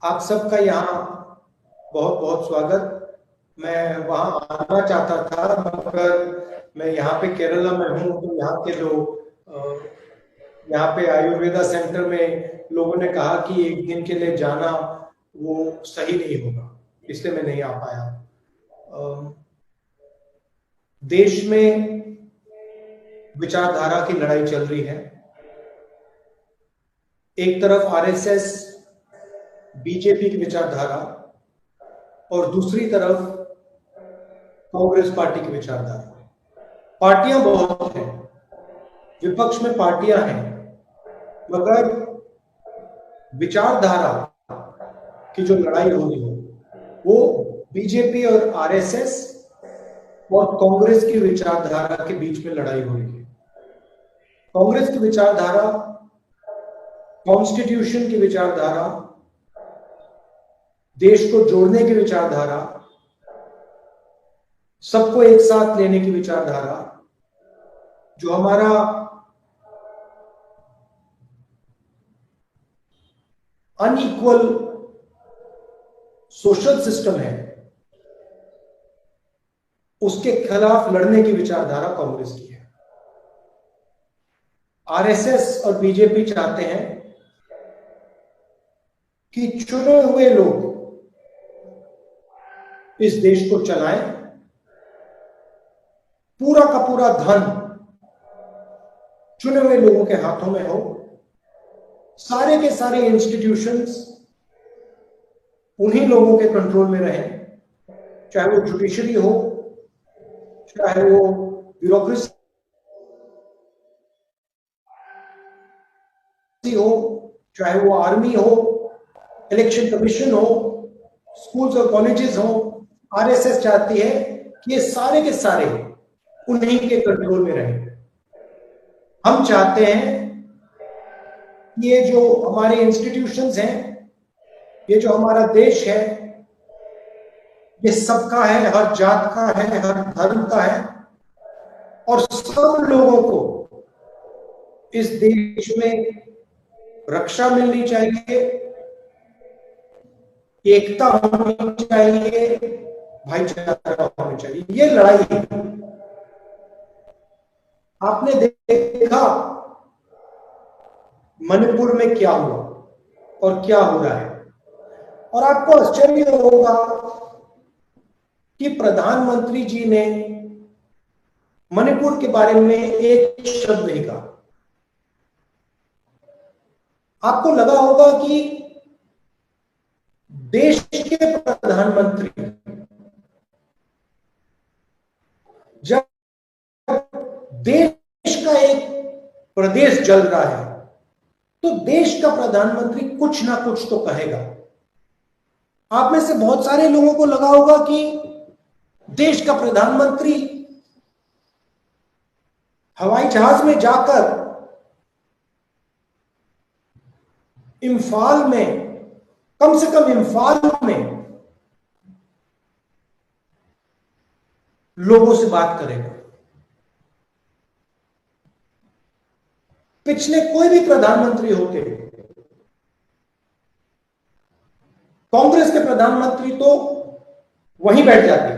आप सबका यहाँ बहुत बहुत स्वागत। मैं वहाँ आना चाहता था, मगर मैं यहाँ पे केरला में हूँ, तो यहाँ के जो यहाँ पे आयुर्वेदा सेंटर में लोगों ने कहा कि एक दिन के लिए जाना वो सही नहीं होगा, इसलिए मैं नहीं आ पाया। देश में विचारधारा की लड़ाई चल रही है। एक तरफ आरएसएस बीजेपी की विचारधारा और दूसरी तरफ कांग्रेस पार्टी की विचारधारा। पार्टियां बहुत हैं, विपक्ष में पार्टियां हैं, मगर विचारधारा की जो लड़ाई हो रही है वो बीजेपी और आरएसएस और कांग्रेस की विचारधारा के बीच में लड़ाई हो रही है। कांग्रेस की विचारधारा, कॉन्स्टिट्यूशन की विचारधारा, देश को जोड़ने की विचारधारा, सबको एक साथ लेने की विचारधारा, जो हमारा अनइक्वल सोशल सिस्टम है, उसके खिलाफ लड़ने की विचारधारा कांग्रेस की है। आरएसएस और बीजेपी चाहते हैं कि चुने हुए लोग इस देश को चलाएं, पूरा का पूरा धन चुने हुए लोगों के हाथों में हो, सारे के सारे इंस्टीट्यूशंस उन्हीं लोगों के कंट्रोल में रहें, चाहे वो जुडिशरी हो, चाहे वो ब्यूरोक्रेसी हो, चाहे वो आर्मी हो, इलेक्शन कमीशन हो, स्कूल्स और कॉलेजेस हो। आरएसएस चाहती है कि ये सारे के सारे उन्हीं के कंट्रोल में रहे। हम चाहते हैं कि ये जो हमारे इंस्टीट्यूशंस हैं, ये जो हमारा देश है, ये सबका है, हर जात का है, हर धर्म का है, और सब लोगों को इस देश में रक्षा मिलनी चाहिए, एकता होनी चाहिए, भाईचारा होना चाहिए। ये लड़ाई है। आपने देखा मणिपुर में क्या हुआ और क्या हो रहा है, और आपको आश्चर्य होगा कि प्रधानमंत्री जी ने मणिपुर के बारे में एक शब्द नहीं कहा। आपको लगा होगा कि देश के प्रधानमंत्री जब देश का एक प्रदेश जल रहा है तो देश का प्रधानमंत्री कुछ ना कुछ तो कहेगा। आप में से बहुत सारे लोगों को लगा होगा कि देश का प्रधानमंत्री हवाई जहाज में जाकर इम्फाल में, कम से कम इम्फाल में लोगों से बात करेगा। पिछले कोई भी प्रधानमंत्री होते, कांग्रेस के प्रधानमंत्री तो वहीं बैठ जाते,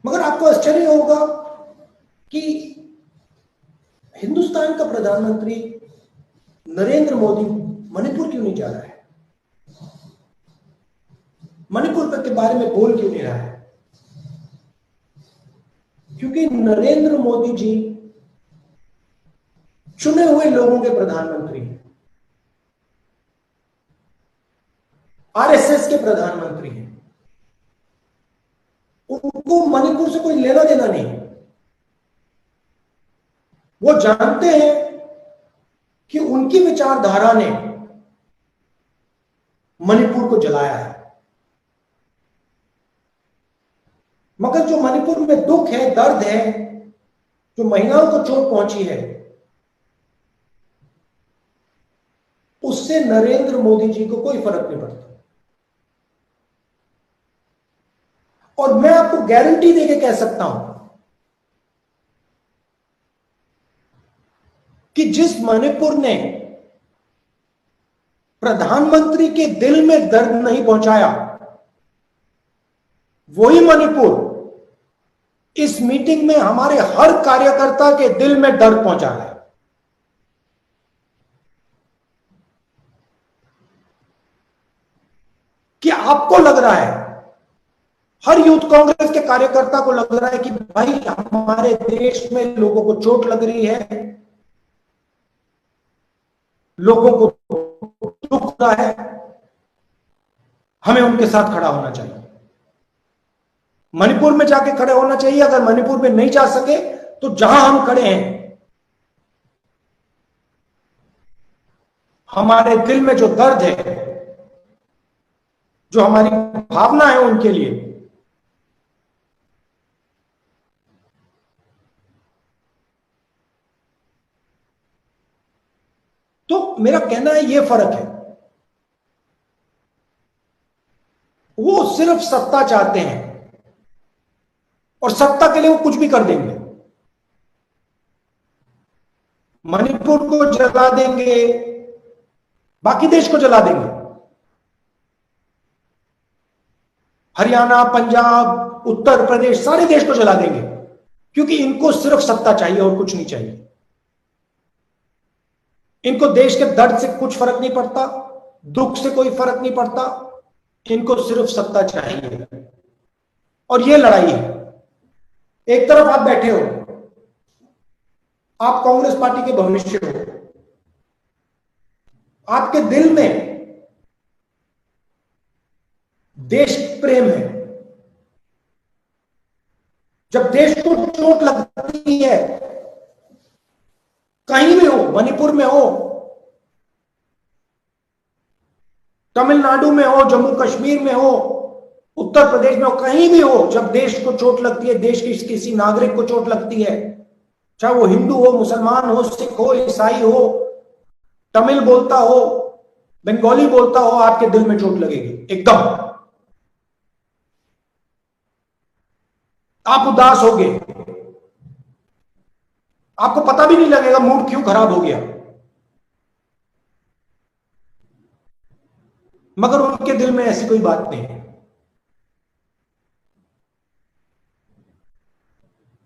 मगर आपको आश्चर्य होगा कि हिंदुस्तान का प्रधानमंत्री नरेंद्र मोदी मणिपुर क्यों नहीं जा रहा है, मणिपुर के बारे में बोल क्यों नहीं रहा है? क्योंकि नरेंद्र मोदी जी चुने हुए लोगों के प्रधानमंत्री हैं, आरएसएस के प्रधानमंत्री हैं। उनको मणिपुर से कोई लेना देना नहीं। वो जानते हैं कि उनकी विचारधारा ने मणिपुर को जलाया है, मगर जो मणिपुर में दुख है, दर्द है, जो महिलाओं को चोट पहुंची है, उससे नरेंद्र मोदी जी को कोई फर्क नहीं पड़ता। और मैं आपको गारंटी देके कह सकता हूं कि जिस मणिपुर ने प्रधानमंत्री के दिल में दर्द नहीं पहुंचाया, वही मणिपुर इस मीटिंग में हमारे हर कार्यकर्ता के दिल में दर्द पहुंचा रहा है। कि आपको लग रहा है, हर यूथ कांग्रेस के कार्यकर्ता को लग रहा है कि भाई हमारे देश में लोगों को चोट लग रही है, लोगों को दुख हो रहा है, हमें उनके साथ खड़ा होना चाहिए, मणिपुर में जाके खड़े होना चाहिए। अगर मणिपुर में नहीं जा सके तो जहां हम खड़े हैं, हमारे दिल में जो दर्द है, जो हमारी भावना है उनके लिए, तो मेरा कहना है ये फर्क है। वो सिर्फ सत्ता चाहते हैं और सत्ता के लिए वो कुछ भी कर देंगे। मणिपुर को जला देंगे, बाकी देश को जला देंगे, हरियाणा, पंजाब, उत्तर प्रदेश, सारे देश को जला देंगे, क्योंकि इनको सिर्फ सत्ता चाहिए और कुछ नहीं चाहिए। इनको देश के दर्द से कुछ फर्क नहीं पड़ता, दुख से कोई फर्क नहीं पड़ता, इनको सिर्फ सत्ता चाहिए। और ये लड़ाई है। एक तरफ आप बैठे हो, आप कांग्रेस पार्टी के भविष्य हो, आपके दिल में देश प्रेम है। जब देश को चोट लगती है, कहीं भी हो, मणिपुर में हो, तमिलनाडु में हो, जम्मू कश्मीर में हो, उत्तर प्रदेश में हो, कहीं भी हो, जब देश को चोट लगती है, देश की किसी नागरिक को चोट लगती है, चाहे वो हिंदू हो, मुसलमान हो, सिख हो, ईसाई हो, तमिल बोलता हो, बंगाली बोलता हो, आपके दिल में चोट लगेगी एकदम। आप उदास होगे, आपको पता भी नहीं लगेगा मूड क्यों खराब हो गया, मगर उनके दिल में ऐसी कोई बात नहीं है।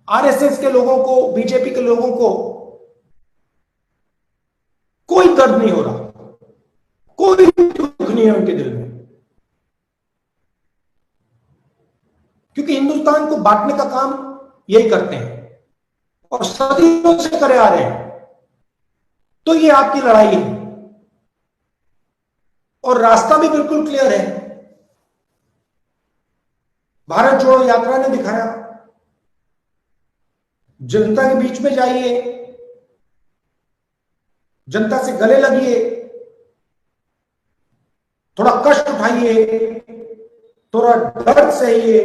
आरएसएस के लोगों को, बीजेपी के लोगों को कोई दर्द नहीं हो रहा, कोई दुख नहीं है उनके दिल में, क्योंकि हिंदुस्तान को बांटने का काम यही करते हैं और सदियों से करे आ रहे हैं। तो ये आपकी लड़ाई है और रास्ता भी बिल्कुल क्लियर है। भारत जोड़ो यात्रा ने दिखाया, जनता के बीच में जाइए, जनता से गले लगिए, थोड़ा कष्ट उठाइए, थोड़ा दर्द सहिए,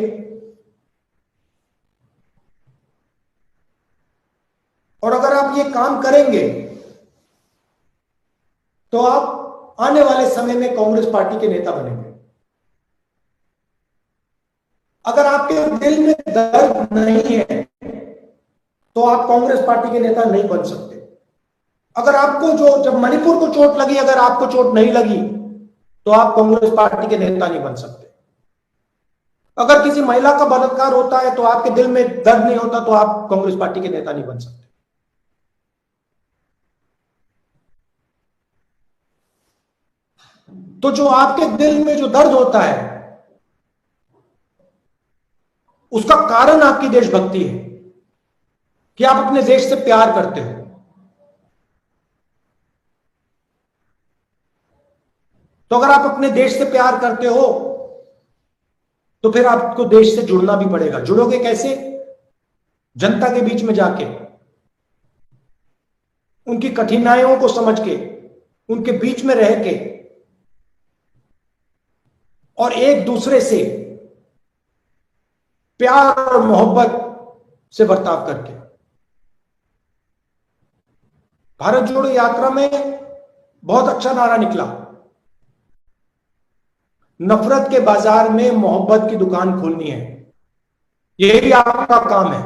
और अगर आप ये काम करेंगे तो आप आने वाले समय में कांग्रेस पार्टी के नेता बनेंगे। अगर आपके दिल में दर्द नहीं है तो आप कांग्रेस पार्टी के नेता नहीं बन सकते। अगर आपको जब मणिपुर को चोट लगी, अगर आपको चोट नहीं लगी तो आप कांग्रेस पार्टी के नेता नहीं बन सकते। अगर किसी महिला का बलात्कार होता है तो आपके दिल में दर्द नहीं होता तो आप कांग्रेस पार्टी के नेता नहीं बन सकते। तो जो आपके दिल में जो दर्द होता है, उसका कारण आपकी देशभक्ति है कि आप अपने देश से प्यार करते हो। तो अगर आप अपने देश से प्यार करते हो तो फिर आपको देश से जुड़ना भी पड़ेगा। जुड़ोगे कैसे? जनता के बीच में जाके, उनकी कठिनाइयों को समझ के, उनके बीच में रह के और एक दूसरे से प्यार और मोहब्बत से बर्ताव करके। भारत जोड़ो यात्रा में बहुत अच्छा नारा निकला, नफरत के बाजार में मोहब्बत की दुकान खोलनी है। यही भी आपका काम है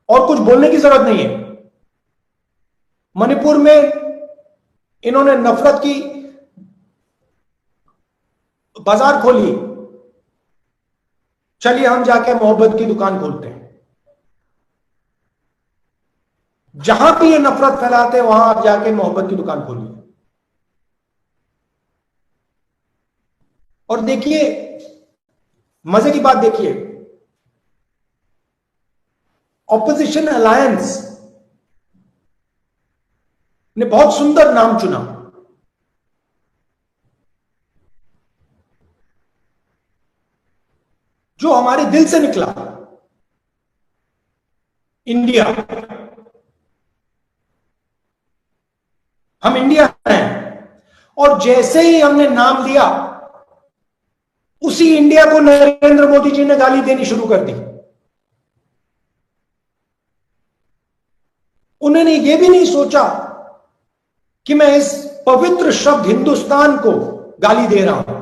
और कुछ बोलने की जरूरत नहीं है। मणिपुर में इन्होंने नफरत की बाजार खोली, चलिए हम जाके मोहब्बत की दुकान खोलते हैं। जहां भी ये नफरत फैलाते हैं वहां आप जाके मोहब्बत की दुकान खोलिए। और देखिए, मजे की बात देखिए, ऑपोजिशन अलायंस ने बहुत सुंदर नाम चुना, जो हमारे दिल से निकला, इंडिया। हम इंडिया हैं, और जैसे ही हमने नाम लिया, उसी इंडिया को नरेंद्र मोदी जी ने गाली देनी शुरू कर दी। उन्होंने यह भी नहीं सोचा कि मैं इस पवित्र शब्द हिंदुस्तान को गाली दे रहा हूं।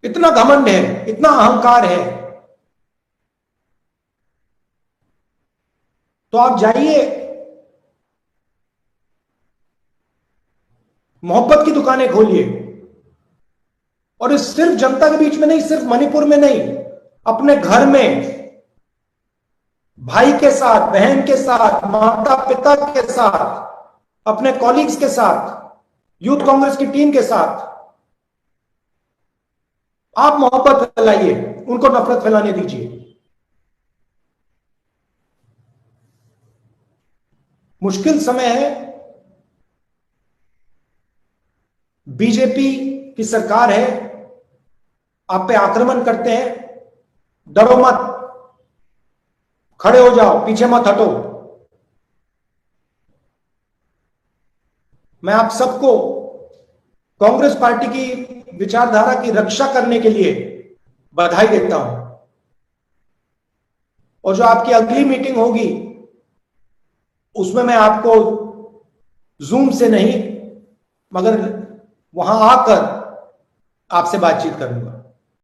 इतना घमंड है, इतना अहंकार है। तो आप जाइए, मोहब्बत की दुकानें खोलिए, और इस सिर्फ जनता के बीच में नहीं, सिर्फ मणिपुर में नहीं, अपने घर में भाई के साथ, बहन के साथ, माता पिता के साथ, अपने कॉलीग्स के साथ, यूथ कांग्रेस की टीम के साथ आप मोहब्बत फैलाइए, उनको नफरत फैलाने दीजिए। मुश्किल समय है, बीजेपी की सरकार है, आप पे आक्रमण करते हैं, डरो मत, खड़े हो जाओ, पीछे मत हटो। मैं आप सबको कांग्रेस पार्टी की विचारधारा की रक्षा करने के लिए बधाई देता हूं, और जो आपकी अगली मीटिंग होगी उसमें मैं आपको जूम से नहीं, मगर वहां आकर आपसे बातचीत करूंगा।